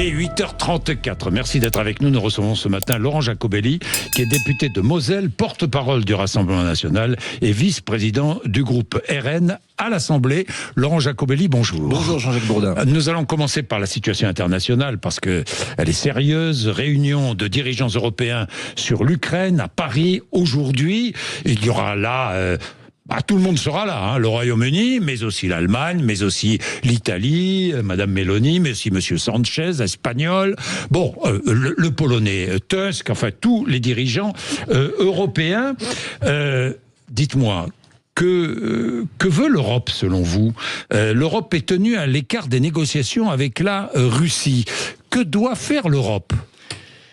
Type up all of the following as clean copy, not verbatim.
Et 8h34, merci d'être avec nous. Nous recevons ce matin Laurent Jacobelli, qui est député de Moselle, porte-parole du Rassemblement national et vice-président du groupe RN à l'Assemblée. Laurent Jacobelli, bonjour. Bonjour Jean-Jacques Bourdin. Nous allons commencer par la situation internationale parce que elle est sérieuse. Réunion de dirigeants européens sur l'Ukraine à Paris aujourd'hui. Il y aura là... tout le monde sera là, hein, le Royaume-Uni, mais aussi l'Allemagne, mais aussi l'Italie, Madame Meloni, mais aussi Monsieur Sanchez, espagnol, le Polonais Tusk, enfin tous les dirigeants européens. Dites-moi, que veut l'Europe selon vous? L'Europe est tenue à l'écart des négociations avec la Russie. Que doit faire l'Europe?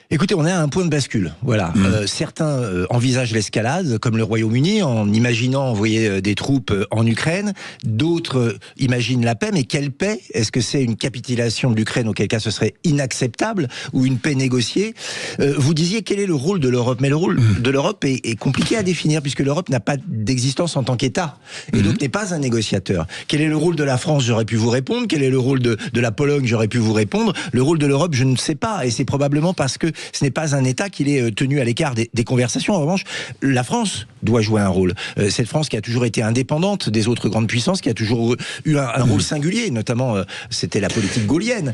Écoutez, on est à un point de bascule. Voilà. Certains envisagent l'escalade, comme le Royaume-Uni, en imaginant envoyer des troupes en Ukraine. D'autres imaginent la paix, mais quelle paix? Est-ce que c'est une capitulation de l'Ukraine, auquel cas ce serait inacceptable, ou une paix négociée? Vous disiez quel est le rôle de l'Europe, mais le rôle de l'Europe est compliqué à définir, puisque l'Europe n'a pas d'existence en tant qu'État, et donc n'est pas un négociateur. Quel est le rôle de la France? J'aurais pu vous répondre. Quel est le rôle de la Pologne? J'aurais pu vous répondre. Le rôle de l'Europe, je ne sais pas, et c'est probablement parce que ce n'est pas un État qu'il est tenu à l'écart des conversations. En revanche, la France doit jouer un rôle. Cette France qui a toujours été indépendante des autres grandes puissances, qui a toujours eu un rôle singulier, notamment, c'était la politique gaullienne,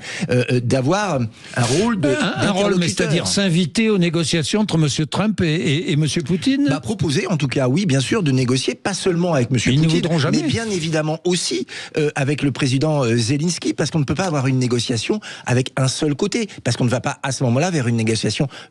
d'avoir un rôle de un rôle, mais c'est-à-dire s'inviter aux négociations entre M. Trump et M. Poutine? Proposer, en tout cas, oui, bien sûr, de négocier, pas seulement avec M. Poutine, mais bien évidemment aussi avec le président Zelensky, parce qu'on ne peut pas avoir une négociation avec un seul côté, parce qu'on ne va pas à ce moment-là vers une négociation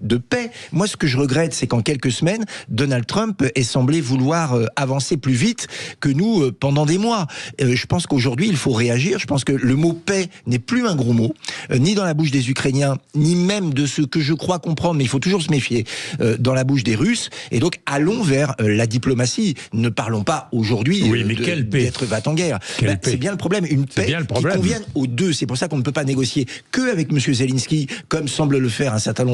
de paix. Moi, ce que je regrette, c'est qu'en quelques semaines, Donald Trump ait semblé vouloir avancer plus vite que nous pendant des mois. Je pense qu'aujourd'hui, il faut réagir. Je pense que le mot paix n'est plus un gros mot, ni dans la bouche des Ukrainiens, ni même de ce que je crois comprendre, mais il faut toujours se méfier, dans la bouche des Russes. Et donc, allons vers la diplomatie. Ne parlons pas aujourd'hui d'être va-t-en-guerre. C'est bien le problème. Une paix qui convienne aux deux. C'est pour ça qu'on ne peut pas négocier que avec M. Zelensky, comme semble le faire un certain nombre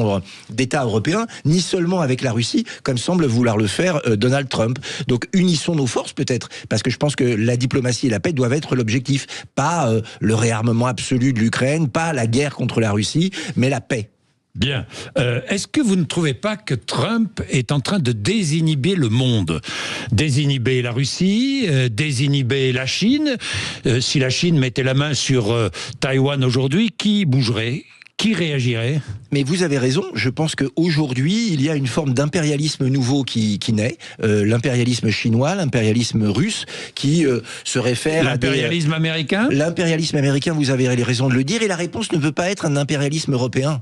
d'États européens, ni seulement avec la Russie, comme semble vouloir le faire Donald Trump. Donc unissons nos forces peut-être, parce que je pense que la diplomatie et la paix doivent être l'objectif, pas le réarmement absolu de l'Ukraine, pas la guerre contre la Russie, mais la paix. Bien. Est-ce que vous ne trouvez pas que Trump est en train de désinhiber le monde? Désinhiber la Russie, désinhiber la Chine. Si la Chine mettait la main sur Taïwan aujourd'hui, qui bougerait? Qui réagirait? Mais vous avez raison, je pense qu'aujourd'hui, il y a une forme d'impérialisme nouveau qui naît, l'impérialisme chinois, l'impérialisme russe, qui se réfère à l'impérialisme américain? L'impérialisme américain, vous avez raison de le dire, et la réponse ne peut pas être un impérialisme européen.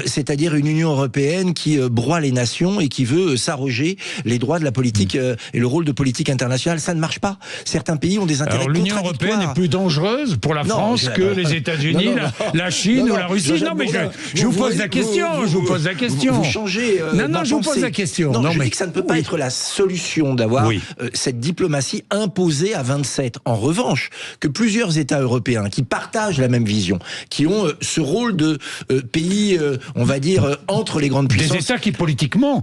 C'est-à-dire une Union européenne qui broie les nations et qui veut s'arroger les droits de la politique et le rôle de politique internationale. Ça ne marche pas. Certains pays ont des intérêts contradictoires. L'Union européenne est plus dangereuse pour la France que les États-Unis, la Chine ou la Russie. Non, mais je vous pose la question. Je vous pose la question. Vous changez. Non, je vous pose la question. Non, je dis que ça ne peut pas être la solution d'avoir cette diplomatie imposée à 27. En revanche, que plusieurs États européens qui partagent la même vision, qui ont ce rôle de pays on va dire, entre les grandes puissances. Des États qui, politiquement,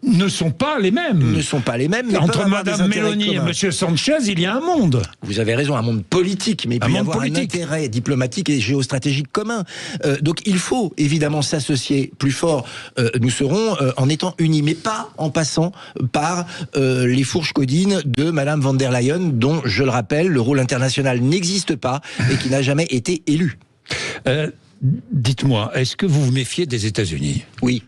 ne sont pas les mêmes. Ne sont pas les mêmes. Mais entre Mme Meloni et M. Sanchez, il y a un monde. Vous avez raison, un monde politique, mais il peut y avoir un intérêt diplomatique et géostratégique commun. Donc il faut évidemment s'associer plus fort. Nous serons en étant unis, mais pas en passant par les fourches codines de Mme von der Leyen, dont, je le rappelle, le rôle international n'existe pas et qui n'a jamais été élu. Dites-moi, est-ce que vous vous méfiez des États-Unis? Oui.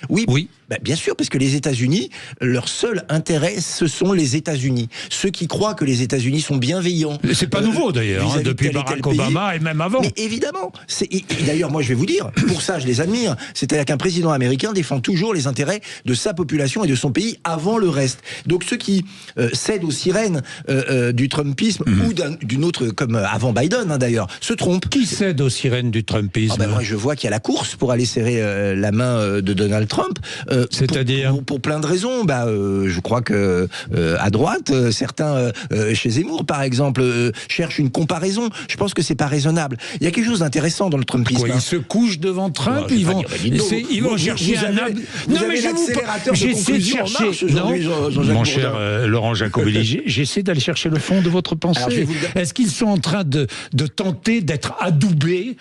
Oui. Bien sûr, parce que les États-Unis, leur seul intérêt, ce sont les États-Unis. Ceux qui croient que les États-Unis sont bienveillants. C'est pas nouveau d'ailleurs, depuis Barack Obama et même avant. Mais évidemment. Et d'ailleurs, moi je vais vous dire, pour ça je les admire, c'est-à-dire qu'un président américain défend toujours les intérêts de sa population et de son pays avant le reste. Donc ceux qui cèdent aux sirènes du Trumpisme ou d'une autre, comme avant Biden d'ailleurs, se trompent. Qui cède aux sirènes du Trumpisme? Moi je vois qu'il y a la course pour aller serrer la main de Donald Trump. C'est-à-dire pour plein de raisons. Je crois que à droite, certains chez Zemmour par exemple cherchent une comparaison. Je pense que c'est pas raisonnable. Il y a quelque chose d'intéressant dans le Trumpisme. Ils se couchent devant Trump, ils vont chercher Non mais j'essaie de chercher. Mon cher Laurent Jacobelli, j'essaie d'aller chercher le fond de votre pensée. Est-ce qu'ils sont en train de tenter d'être adoubés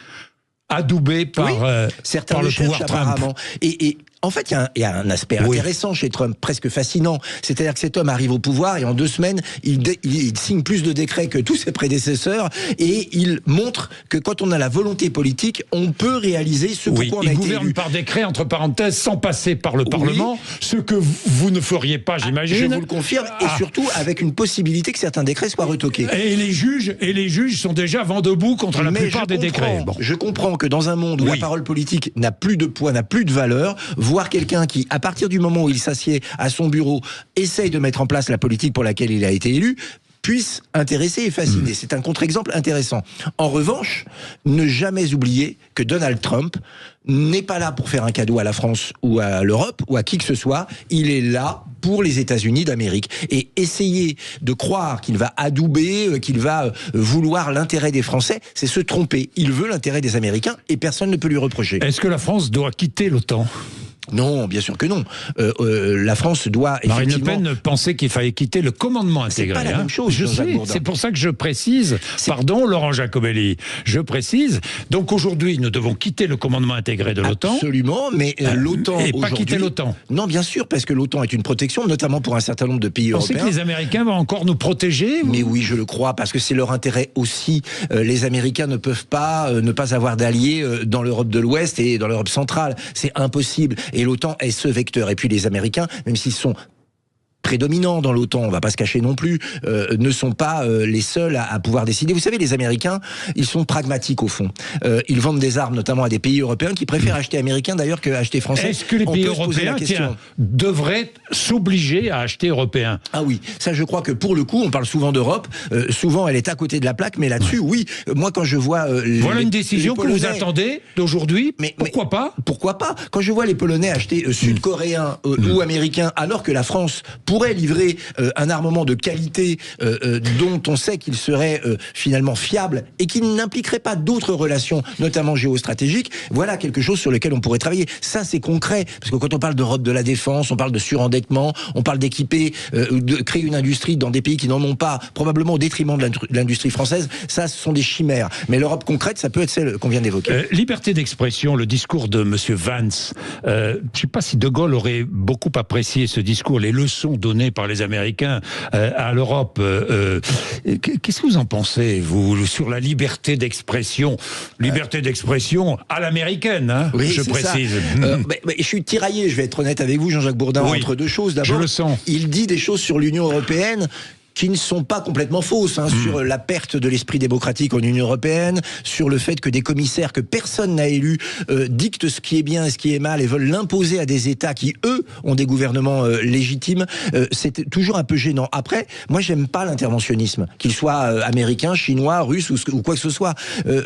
adoubé par, certains par le pouvoir apparemment. Trump. Et en fait, il y a un aspect intéressant chez Trump, presque fascinant. C'est-à-dire que cet homme arrive au pouvoir et en 2 semaines, il signe plus de décrets que tous ses prédécesseurs et il montre que quand on a la volonté politique, on peut réaliser ce pourquoi on a été élu. Il gouverne par décret, entre parenthèses, sans passer par le Parlement, ce que vous ne feriez pas, j'imagine. Je vous le confirme, et surtout avec une possibilité que certains décrets soient retoqués. Et les juges sont déjà vent debout contre la plupart des décrets. Bon. Je comprends que dans un monde où la parole politique n'a plus de poids, n'a plus de valeur, voir quelqu'un qui, à partir du moment où il s'assied à son bureau, essaye de mettre en place la politique pour laquelle il a été élu, puisse intéresser et fasciner. C'est un contre-exemple intéressant. En revanche, ne jamais oublier que Donald Trump n'est pas là pour faire un cadeau à la France ou à l'Europe ou à qui que ce soit. Il est là pour les États-Unis d'Amérique. Et essayer de croire qu'il va adouber, qu'il va vouloir l'intérêt des Français, c'est se tromper. Il veut l'intérêt des Américains et personne ne peut lui reprocher. Est-ce que la France doit quitter l'OTAN ? Non, bien sûr que non. La France doit effectivement... Marine Le Pen pensait qu'il fallait quitter le commandement intégré. C'est pas la même chose. Je sais, c'est pour ça que je précise. Pardon, Laurent Jacobelli, je précise. Donc aujourd'hui, nous devons quitter le commandement intégré de l'OTAN. Absolument, mais l'OTAN et pas quitter l'OTAN. Non, bien sûr, parce que l'OTAN est une protection, notamment pour un certain nombre de pays européens. Vous pensez que les Américains vont encore nous protéger ? Mais oui, je le crois, parce que c'est leur intérêt aussi. Les Américains ne peuvent pas ne pas avoir d'alliés dans l'Europe de l'Ouest et dans l'Europe centrale. C'est impossible. Et l'OTAN est ce vecteur. Et puis les Américains, même s'ils sont prédominants dans l'OTAN, on va pas se cacher non plus, ne sont pas les seuls à pouvoir décider. Vous savez, les Américains, ils sont pragmatiques au fond. Ils vendent des armes notamment à des pays européens qui préfèrent acheter américain d'ailleurs que acheter français. Est-ce que les pays européens devraient s'obliger à acheter européen ? Ah oui, ça je crois que pour le coup, on parle souvent d'Europe, souvent elle est à côté de la plaque, mais là-dessus, oui, moi quand je vois... voilà une décision que vous attendez d'aujourd'hui, pourquoi pas ? Pourquoi pas ? Quand je vois les Polonais acheter sud-coréens ou américains, alors que la France pourrait livrer un armement de qualité dont on sait qu'il serait finalement fiable et qui n'impliquerait pas d'autres relations, notamment géostratégiques, voilà quelque chose sur lequel on pourrait travailler. Ça, c'est concret, parce que quand on parle d'Europe de la défense, on parle de surendettement, on parle d'équiper, de créer une industrie dans des pays qui n'en ont pas, probablement au détriment de l'industrie française, ça, ce sont des chimères. Mais l'Europe concrète, ça peut être celle qu'on vient d'évoquer. Liberté d'expression, le discours de M. Vance, je ne sais pas si De Gaulle aurait beaucoup apprécié ce discours, les leçons données par les Américains à l'Europe. Qu'est-ce que vous en pensez, vous, sur la liberté d'expression ? Liberté d'expression à l'américaine, hein, oui, je précise. Mais je suis tiraillé, je vais être honnête avec vous, Jean-Jacques Bourdin, entre deux choses. D'abord, je le sens. Il dit des choses sur l'Union européenne qui ne sont pas complètement fausses, sur la perte de l'esprit démocratique en Union européenne, sur le fait que des commissaires que personne n'a élus dictent ce qui est bien et ce qui est mal et veulent l'imposer à des États qui, eux, ont des gouvernements légitimes. C'est toujours un peu gênant. Après, moi, j'aime pas l'interventionnisme, qu'il soit américain, chinois, russe ou quoi que ce soit.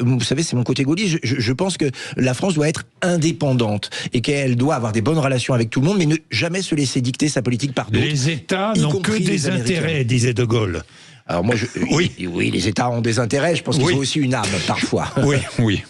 Vous savez, c'est mon côté gaulliste. Je pense que la France doit être indépendante et qu'elle doit avoir des bonnes relations avec tout le monde, mais ne jamais se laisser dicter sa politique par d'autres. Les États n'ont que des intérêts, disait De Gaulle. Alors moi, oui, les États ont des intérêts. Je pense qu'ils ont aussi une âme parfois. Oui.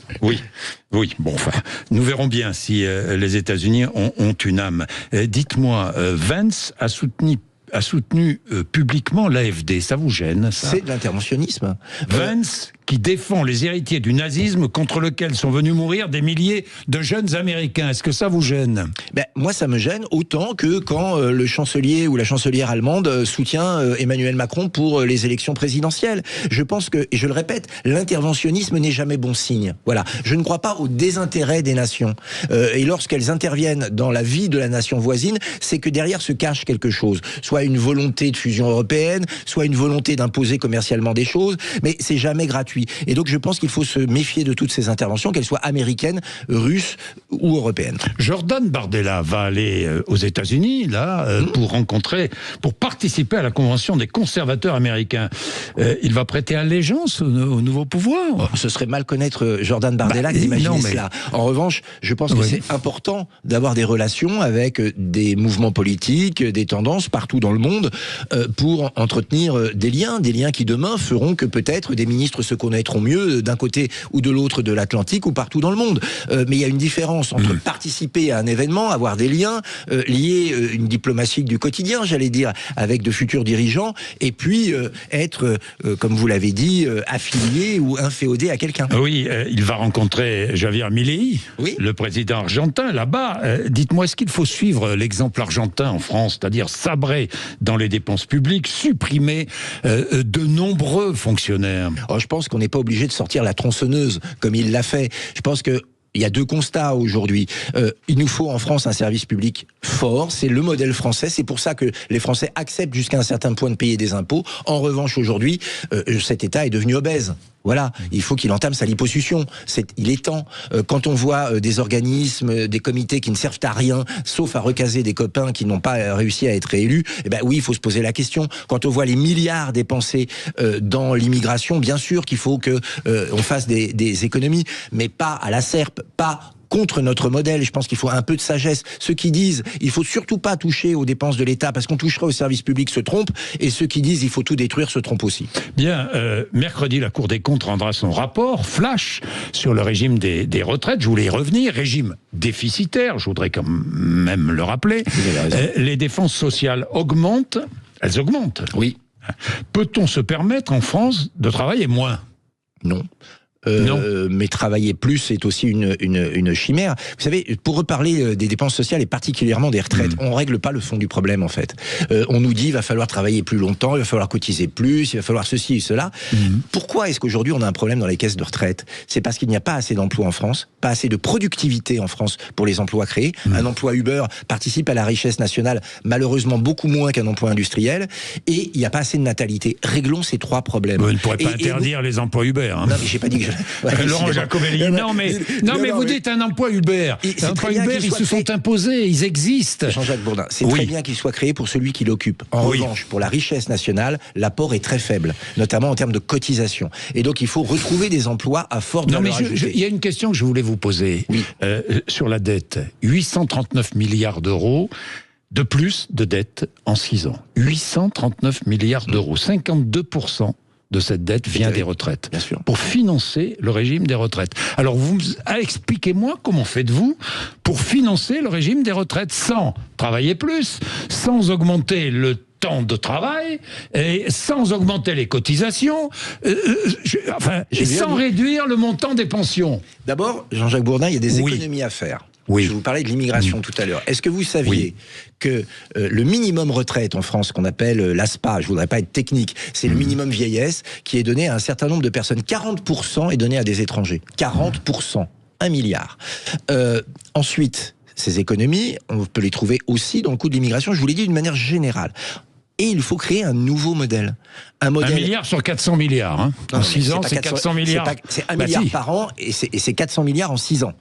Bon, enfin, nous verrons bien si les États-Unis ont une âme. Dites-moi, Vance a soutenu publiquement l'AfD. Ça vous gêne, ça ? C'est de l'interventionnisme. Vance qui défend les héritiers du nazisme contre lequel sont venus mourir des milliers de jeunes Américains. Est-ce que ça vous gêne ? Moi, ça me gêne autant que quand le chancelier ou la chancelière allemande soutient Emmanuel Macron pour les élections présidentielles. Je pense que, et je le répète, l'interventionnisme n'est jamais bon signe. Voilà. Je ne crois pas au désintérêt des nations. Et lorsqu'elles interviennent dans la vie de la nation voisine, c'est que derrière se cache quelque chose. Soit une volonté de fusion européenne, soit une volonté d'imposer commercialement des choses, mais c'est jamais gratuit. Et donc je pense qu'il faut se méfier de toutes ces interventions, qu'elles soient américaines, russes ou européennes. Jordan Bardella va aller aux États-Unis pour participer à la convention des conservateurs américains. Il va prêter allégeance au nouveau pouvoir. Ce serait mal connaître Jordan Bardella d'imaginer cela. En revanche, je pense que c'est important d'avoir des relations avec des mouvements politiques, des tendances partout dans le monde pour entretenir des liens qui demain feront que peut-être des ministres se connaîtront mieux d'un côté ou de l'autre de l'Atlantique ou partout dans le monde. Mais il y a une différence entre participer à un événement, avoir des liens, lier une diplomatie du quotidien, j'allais dire, avec de futurs dirigeants, et puis être, comme vous l'avez dit, affilié ou inféodé à quelqu'un. Oui, il va rencontrer Javier Milei, le président argentin, là-bas. Dites-moi, est-ce qu'il faut suivre l'exemple argentin en France, c'est-à-dire sabrer dans les dépenses publiques, supprimer de nombreux fonctionnaires? Je pense qu'on n'est pas obligé de sortir la tronçonneuse comme il l'a fait. Je pense que il y a deux constats aujourd'hui. Il nous faut en France un service public fort, c'est le modèle français, c'est pour ça que les Français acceptent jusqu'à un certain point de payer des impôts. En revanche, aujourd'hui, cet État est devenu obèse. Voilà, il faut qu'il entame sa liposuction. Il est temps. Quand on voit des organismes, des comités qui ne servent à rien, sauf à recaser des copains qui n'ont pas réussi à être réélus, eh ben oui, il faut se poser la question. Quand on voit les milliards dépensés dans l'immigration, bien sûr qu'il faut que on fasse des économies, mais pas à la serpe, pas contre notre modèle. Je pense qu'il faut un peu de sagesse. Ceux qui disent il faut surtout pas toucher aux dépenses de l'État parce qu'on touchera au service public se trompent, et ceux qui disent il faut tout détruire se trompent aussi. Bien, mercredi, la Cour des comptes rendra son rapport flash sur le régime des retraites. Je voulais y revenir. Régime déficitaire, je voudrais quand même le rappeler. Les dépenses sociales augmentent. Elles augmentent. Oui. Peut-on se permettre en France de travailler moins? Non. Mais travailler plus, c'est aussi une chimère. Vous savez, pour reparler des dépenses sociales et particulièrement des retraites, on règle pas le fond du problème en fait. On nous dit il va falloir travailler plus longtemps, il va falloir cotiser plus, il va falloir ceci et cela. Pourquoi est-ce qu'aujourd'hui on a un problème dans les caisses de retraite? C'est parce qu'il n'y a pas assez d'emplois en France, pas assez de productivité en France pour les emplois créés. Un emploi Uber participe à la richesse nationale, malheureusement beaucoup moins qu'un emploi industriel, et il n'y a pas assez de natalité. Réglons ces trois problèmes. On ne pourrait pas interdire les emplois Uber. Hein. Non, mais j'ai pas dit que Laurent Jacobelli, non mais vous dites un emploi Uber. Un emploi Uber, ils se sont imposés, ils existent. Jean-Jacques Bourdin, c'est très bien qu'il soit créé pour celui qui l'occupe. En revanche, pour la richesse nationale, l'apport est très faible, notamment en termes de cotisation. Et donc il faut retrouver des emplois à forte valeur ajoutée. Il y a une question que je voulais vous poser sur la dette. 839 milliards d'euros de plus de dette en 6 ans. 839 milliards d'euros, 52% de cette dette vient des retraites, bien sûr, pour financer le régime des retraites. Alors, expliquez-moi comment faites-vous pour financer le régime des retraites sans travailler plus, sans augmenter le temps de travail, et sans augmenter les cotisations, sans réduire le montant des pensions. D'abord, Jean-Jacques Bourdin, il y a des économies à faire. Je vous parlais de l'immigration tout à l'heure. Est-ce que vous saviez que le minimum retraite en France, qu'on appelle l'ASPA, je voudrais pas être technique, c'est le minimum vieillesse qui est donné à un certain nombre de personnes. 40% est donné à des étrangers. 40%. 1 milliard. Ensuite, ces économies, on peut les trouver aussi dans le coût de l'immigration, je vous l'ai dit d'une manière générale. Et il faut créer un nouveau modèle. Un 1 milliard sur 400 milliards. Hein. En 6 ans, c'est 400 milliards. C'est 1 milliard par an et c'est 400 milliards en 6 ans.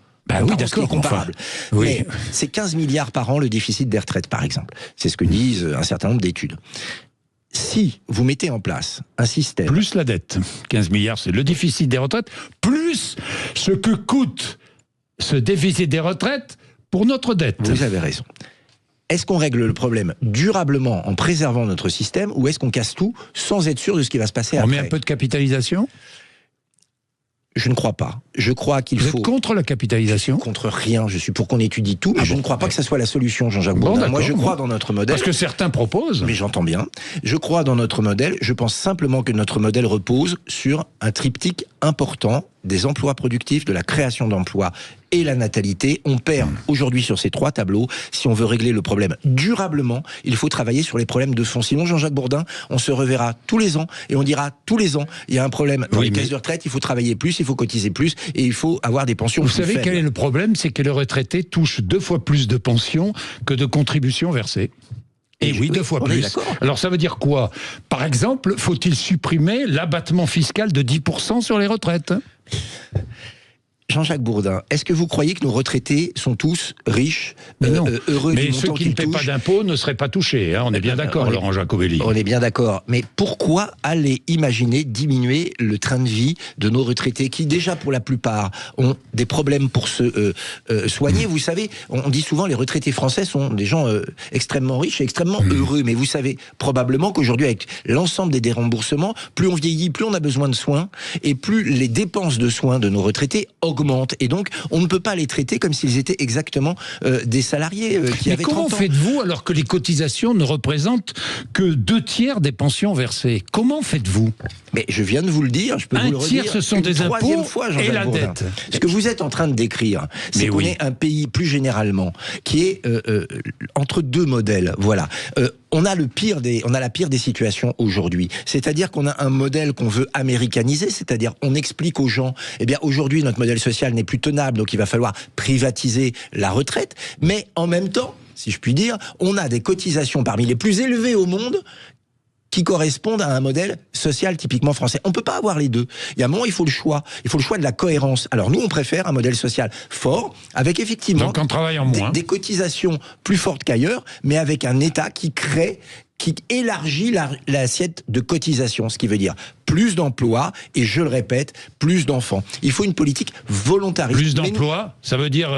Oui, d'accord, comparable. Mais c'est 15 milliards par an le déficit des retraites, par exemple. C'est ce que disent un certain nombre d'études. Si vous mettez en place un système... Plus la dette. 15 milliards, c'est le déficit des retraites, plus ce que coûte ce déficit des retraites pour notre dette. Vous avez raison. Est-ce qu'on règle le problème durablement en préservant notre système, ou est-ce qu'on casse tout sans être sûr de ce qui va se passer après? On met un peu de capitalisation? Je ne crois pas. Je crois qu'il faut... Vous êtes contre la capitalisation? Contre rien. Je suis pour qu'on étudie tout, mais je ne crois pas que ça soit la solution, Jean-Jacques Bourdin. Moi, je crois dans notre modèle... Parce que certains proposent. Mais j'entends bien. Je crois dans notre modèle. Je pense simplement que notre modèle repose sur un triptyque important des emplois productifs, de la création d'emplois et la natalité. On perd aujourd'hui sur ces trois tableaux. Si on veut régler le problème durablement, il faut travailler sur les problèmes de fond. Sinon, Jean-Jacques Bourdin, on se reverra tous les ans et on dira tous les ans, il y a un problème dans les caisses de retraite, il faut travailler plus, il faut cotiser plus et il faut avoir des pensions plus faibles. Vous savez quel est le problème? C'est que les retraités touchent 2 fois plus de pensions que de contributions versées. Et oui, 2 fois plus. Alors ça veut dire quoi? Par exemple, faut-il supprimer l'abattement fiscal de 10% sur les retraites? Jean-Jacques Bourdin, est-ce que vous croyez que nos retraités sont tous riches, heureux mais du montant qu'ils touchent ? Mais ceux qui ne paient pas d'impôts ne seraient pas touchés, hein, on est bien d'accord, Laurent Jacobelli. On est bien d'accord, mais pourquoi aller imaginer diminuer le train de vie de nos retraités qui déjà pour la plupart ont des problèmes pour se soigner. Vous savez, on dit souvent les retraités français sont des gens extrêmement riches et extrêmement heureux, mais vous savez probablement qu'aujourd'hui avec l'ensemble des déremboursements, plus on vieillit, plus on a besoin de soins et plus les dépenses de soins de nos retraités augmentent. Et donc, on ne peut pas les traiter comme s'ils étaient exactement des salariés qui avaient 30 ans. Mais comment faites-vous alors que les cotisations ne représentent que 2/3 des pensions versées? Comment faites-vous? Mais je viens de vous le dire, je peux vous le redire. 1/3, ce sont des impôts et la dette. Ce que vous êtes en train de décrire, c'est qu'on est un pays, plus généralement, qui est entre deux modèles. Voilà. On a la pire des situations aujourd'hui. C'est-à-dire qu'on a un modèle qu'on veut américaniser, c'est-à-dire on explique aux gens, eh bien aujourd'hui notre modèle social n'est plus tenable, donc il va falloir privatiser la retraite, mais en même temps, si je puis dire, on a des cotisations parmi les plus élevées au monde qui correspondent à un modèle social typiquement français. On peut pas avoir les deux. Il y a un moment, il faut le choix. Il faut le choix de la cohérence. Alors nous, on préfère un modèle social fort, avec effectivement donc en travaillant moins, des cotisations plus fortes qu'ailleurs, mais avec un État qui élargit l'assiette de cotisation, ce qui veut dire plus d'emplois et, je le répète, plus d'enfants. Il faut une politique volontariste. Plus d'emplois, ça veut dire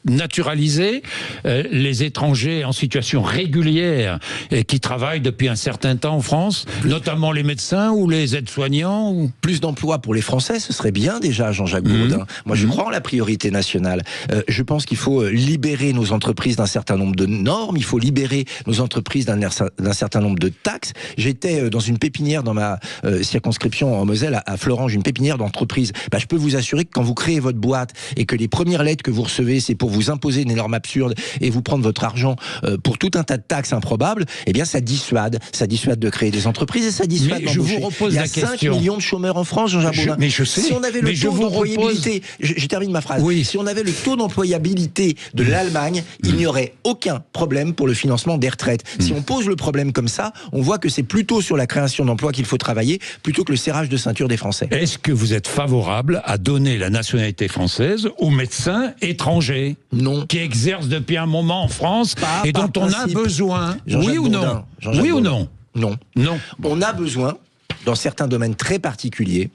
naturaliser les étrangers en situation régulière et qui travaillent depuis un certain temps en France, notamment les médecins ou les aides-soignants ou... Plus d'emplois pour les Français, ce serait bien déjà, Jean-Jacques Bourdin. Moi, je crois en la priorité nationale. Je pense qu'il faut libérer nos entreprises d'un certain nombre de normes, il faut libérer nos entreprises d'un certain nombre de taxes. J'étais dans une pépinière dans ma circonscription en Moselle, à Florange, une pépinière d'entreprise. Je peux vous assurer que quand vous créez votre boîte et que les premières lettres que vous recevez, c'est pour vous imposer une norme absurde et vous prendre votre argent pour tout un tas de taxes improbables, eh bien ça dissuade de créer des entreprises et ça dissuade d'embaucher. Je vous repose la question. Il y a 5 millions de chômeurs en France, Jean-Jacques Bourdin. Mais je sais. Si on avait le taux d'employabilité, je termine ma phrase. Oui. Si on avait le taux d'employabilité de l'Allemagne, il n'y aurait aucun problème pour le financement des retraites. Si on pose le problème comme ça, on voit que c'est plutôt sur la création d'emplois qu'il faut travailler plutôt que le serrage de ceinture des Français. Est-ce que vous êtes favorable à donner la nationalité française aux médecins étrangers? Non. Qui exercent depuis un moment en France et dont on a besoin? Oui ou non? Oui ou non? Non. Non. On a besoin, dans certains domaines très particuliers,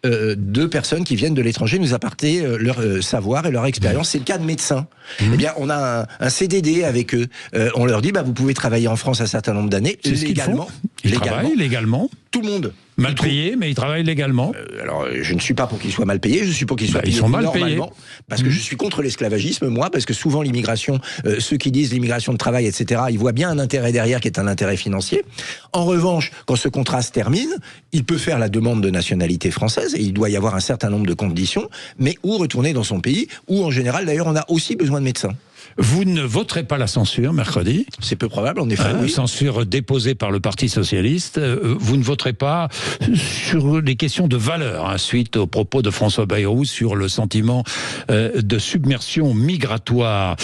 de personnes qui viennent de l'étranger nous apporter leur savoir et leur expérience. C'est le cas de médecins. Eh bien, on a un CDD avec eux. On leur dit, vous pouvez travailler en France un certain nombre d'années. C'est légalement. Ils travaillent légalement. Tout le monde. Mal payés, mais ils travaillent légalement. Alors, je ne suis pas pour qu'ils soient mal payés, je suis pour qu'ils soient payés normalement. Parce que je suis contre l'esclavagisme, moi, parce que souvent l'immigration, ceux qui disent l'immigration de travail, etc., ils voient bien un intérêt derrière qui est un intérêt financier. En revanche, quand ce contrat se termine, il peut faire la demande de nationalité française, et il doit y avoir un certain nombre de conditions, mais où retourner dans son pays, où en général, d'ailleurs, on a aussi besoin de médecins. Vous ne voterez pas la censure mercredi? C'est peu probable, en effet. Oui. Censure déposée par le Parti Socialiste. Vous ne voterez pas sur des questions de valeur, suite aux propos de François Bayrou sur le sentiment de submersion migratoire.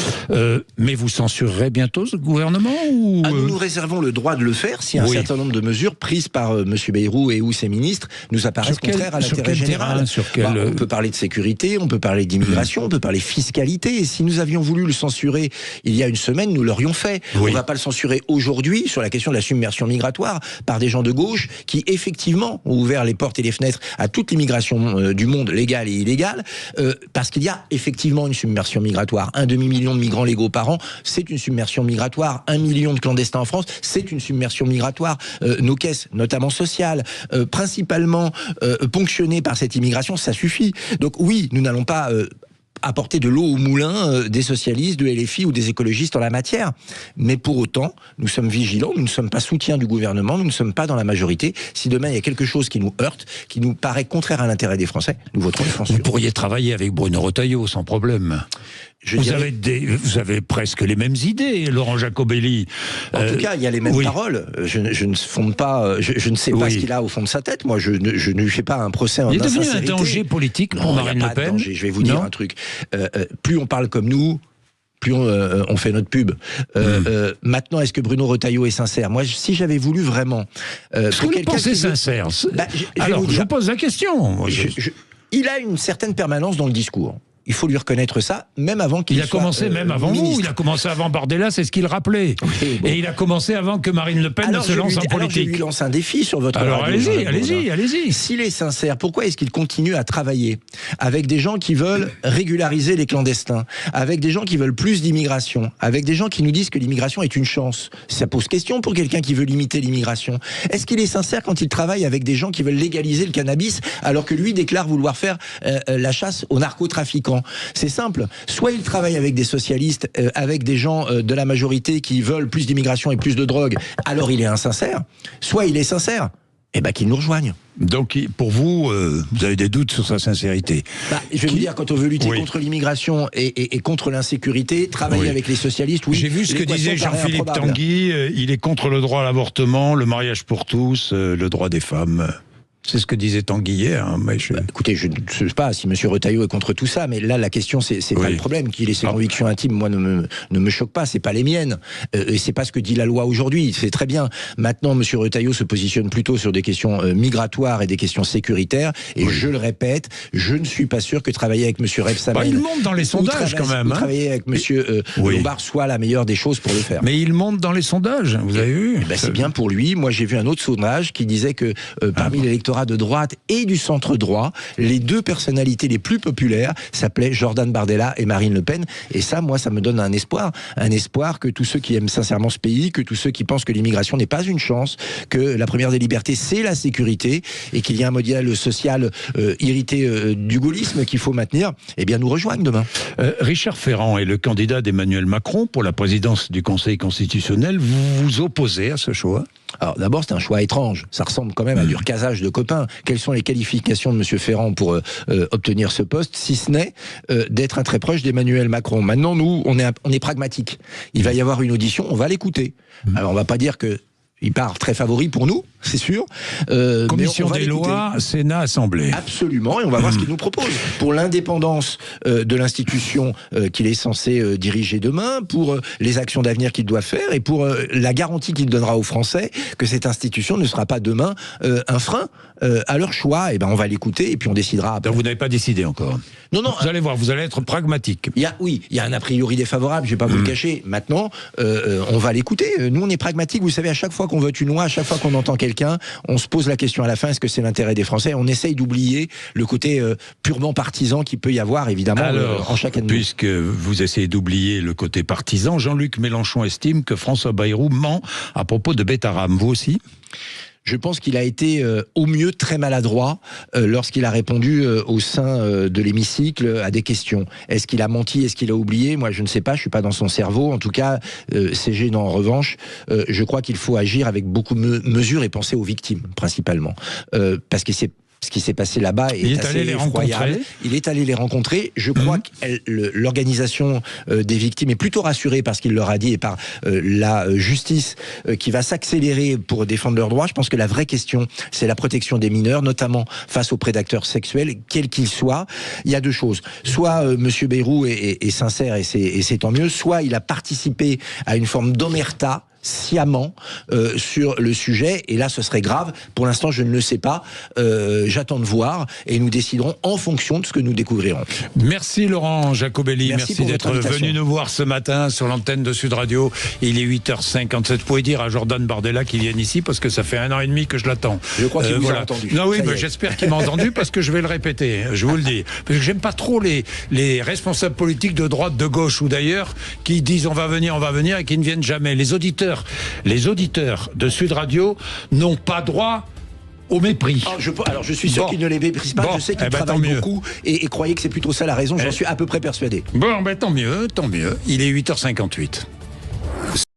Mais vous censurerez bientôt ce gouvernement ou... Nous nous réservons le droit de le faire si un certain nombre de mesures prises par M. Bayrou et ou ses ministres nous apparaissent contraires à l'intérêt général. On peut parler de sécurité, on peut parler d'immigration, on peut parler fiscalité. Et si nous avions voulu le censurer il y a une semaine, nous l'aurions fait. On ne va pas le censurer aujourd'hui sur la question de la submersion migratoire par des gens de gauche qui effectivement ont ouvert les portes et les fenêtres à toute l'immigration du monde, légale et illégale, parce qu'il y a effectivement une submersion migratoire. 1,5 million de migrants légaux par an, c'est une submersion migratoire. 1 million de clandestins en France, c'est une submersion migratoire. Nos caisses, notamment sociales, principalement ponctionnées par cette immigration, ça suffit. Donc oui, nous n'allons pas... apporter de l'eau au moulin des socialistes, de LFI ou des écologistes en la matière. Mais pour autant, nous sommes vigilants, nous ne sommes pas soutiens du gouvernement, nous ne sommes pas dans la majorité. Si demain il y a quelque chose qui nous heurte, qui nous paraît contraire à l'intérêt des Français, nous voterons une censure. Vous pourriez travailler avec Bruno Retailleau sans problème. Vous avez presque les mêmes idées, Laurent Jacobelli. En tout cas, il y a les mêmes paroles. Je ne fonde pas, je ne sais pas ce qu'il a au fond de sa tête. Moi, je ne lui fais pas un procès en insincérité. Il est devenu un danger politique pour Marine Le Pen. Je vais vous dire un truc. Plus on parle comme nous, plus on fait notre pub. Maintenant, est-ce que Bruno Retailleau est sincère? Moi, si j'avais voulu vraiment... Est-ce que vous pensez sincère? Alors, je vous pose la question. Il a une certaine permanence dans le discours. Il faut lui reconnaître ça, même avant qu'il soit Il a commencé même avant ministre. vous, il a commencé avant Bardella, c'est ce qu'il rappelait. Oui, bon. Et il a commencé avant que Marine Le Pen ne se lance en politique. Alors je lui lance un défi sur votre radio. Alors allez-y. S'il est sincère, pourquoi est-ce qu'il continue à travailler avec des gens qui veulent régulariser les clandestins, avec des gens qui veulent plus d'immigration, avec des gens qui nous disent que l'immigration est une chance? Ça pose question pour quelqu'un qui veut limiter l'immigration. Est-ce qu'il est sincère quand il travaille avec des gens qui veulent légaliser le cannabis, alors que lui déclare vouloir faire la chasse aux narcotrafiquants? C'est simple. Soit il travaille avec des socialistes, avec des gens de la majorité qui veulent plus d'immigration et plus de drogue, alors il est insincère. Soit il est sincère, et qu'il nous rejoigne. Donc, pour vous, vous avez des doutes sur sa sincérité. Je vais vous dire, quand on veut lutter contre l'immigration et contre l'insécurité, travailler avec les socialistes, oui. J'ai vu ce que disait Jean-Philippe Tanguy, il est contre le droit à l'avortement, le mariage pour tous, le droit des femmes. C'est ce que disait Tanguy hier. Hein, écoutez, je ne sais pas si M. Retailleau est contre tout ça, mais là, la question, c'est pas le problème. Qu'il ait ses convictions intimes, moi, ne me choque pas. C'est pas les miennes. Et c'est pas ce que dit la loi aujourd'hui. C'est très bien. Maintenant, M. Retailleau se positionne plutôt sur des questions migratoires et des questions sécuritaires. Et je le répète, je ne suis pas sûr que travailler avec M. Rebsamen... il monte dans les sondages, quand même. Travailler avec M. Lombard soit la meilleure des choses pour le faire. Mais il monte dans les sondages, vous avez vu. C'est bien pour lui. Moi, j'ai vu un autre sondage qui disait que parmi l'électorat de droite et du centre-droit, les deux personnalités les plus populaires s'appelaient Jordan Bardella et Marine Le Pen. Et ça, moi, ça me donne un espoir que tous ceux qui aiment sincèrement ce pays, que tous ceux qui pensent que l'immigration n'est pas une chance, que la première des libertés, c'est la sécurité, et qu'il y a un modèle social irrité du gaullisme qu'il faut maintenir, eh bien, nous rejoignent demain. Richard Ferrand est le candidat d'Emmanuel Macron pour la présidence du Conseil constitutionnel. Vous vous opposez à ce choix ? Alors d'abord, c'est un choix étrange. Ça ressemble quand même à du recasage de copains. Quelles sont les qualifications de M. Ferrand pour obtenir ce poste, si ce n'est d'être un très proche d'Emmanuel Macron? Maintenant, nous, on est pragmatique. Il va y avoir une audition, on va l'écouter. Alors on va pas dire que il part très favori pour nous, c'est sûr. Commission des lois, Sénat, Assemblée. Absolument, et on va voir ce qu'il nous propose. Pour l'indépendance de l'institution qu'il est censé diriger demain, pour les actions d'avenir qu'il doit faire, et pour la garantie qu'il donnera aux Français que cette institution ne sera pas demain un frein à leur choix. Et on va l'écouter, et puis on décidera après. Donc vous n'avez pas décidé encore? Non. Vous allez voir, vous allez être pragmatique. Il y a un a priori défavorable, je ne vais pas vous le cacher. Maintenant, on va l'écouter. Nous, on est pragmatique. Vous savez, à chaque fois qu'on vote une loi, à chaque fois qu'on entend quelqu'un, on se pose la question à la fin, est-ce que c'est l'intérêt des Français? On essaye d'oublier le côté purement partisan qu'il peut y avoir, évidemment, en chacun de nous. Puisque vous essayez d'oublier le côté partisan, Jean-Luc Mélenchon estime que François Bayrou ment à propos de Betaram. Vous aussi? Je pense qu'il a été au mieux très maladroit lorsqu'il a répondu au sein de l'hémicycle à des questions. Est-ce qu'il a menti? Est-ce qu'il a oublié? Moi, je ne sais pas, je suis pas dans son cerveau. En tout cas, c'est gênant. En revanche, je crois qu'il faut agir avec beaucoup de mesure et penser aux victimes, principalement. Parce que ce qui s'est passé là-bas est assez effroyable. Il est allé les rencontrer. Je crois que l'organisation des victimes est plutôt rassurée par ce qu'il leur a dit et par la justice qui va s'accélérer pour défendre leurs droits. Je pense que la vraie question, c'est la protection des mineurs, notamment face aux prédateurs sexuels, quels qu'ils soient. Il y a deux choses. Soit Monsieur Bayrou est sincère et c'est tant mieux, soit il a participé à une forme d'omerta sciemment sur le sujet, et là ce serait grave. Pour l'instant je ne le sais pas, j'attends de voir et nous déciderons en fonction de ce que nous découvrirons. Merci Laurent Jacobelli, merci d'être venu nous voir ce matin sur l'antenne de Sud Radio. Il est 8h57, vous pouvez dire à Jordan Bardella qu'il vienne ici parce que ça fait 1 an et demi que je l'attends. Je crois qu'il vous a entendu. Non, oui, mais j'espère qu'il m'a entendu parce que je vais le répéter, je vous le dis. Parce que j'aime pas trop les responsables politiques de droite, de gauche ou d'ailleurs qui disent on va venir et qui ne viennent jamais. Les auditeurs de Sud Radio n'ont pas droit au mépris. Alors je suis sûr qu'ils ne les méprisent pas, je sais qu'ils travaillent beaucoup et croyez que c'est plutôt ça la raison, j'en suis à peu près persuadé. Bon, tant mieux, il est 8h58.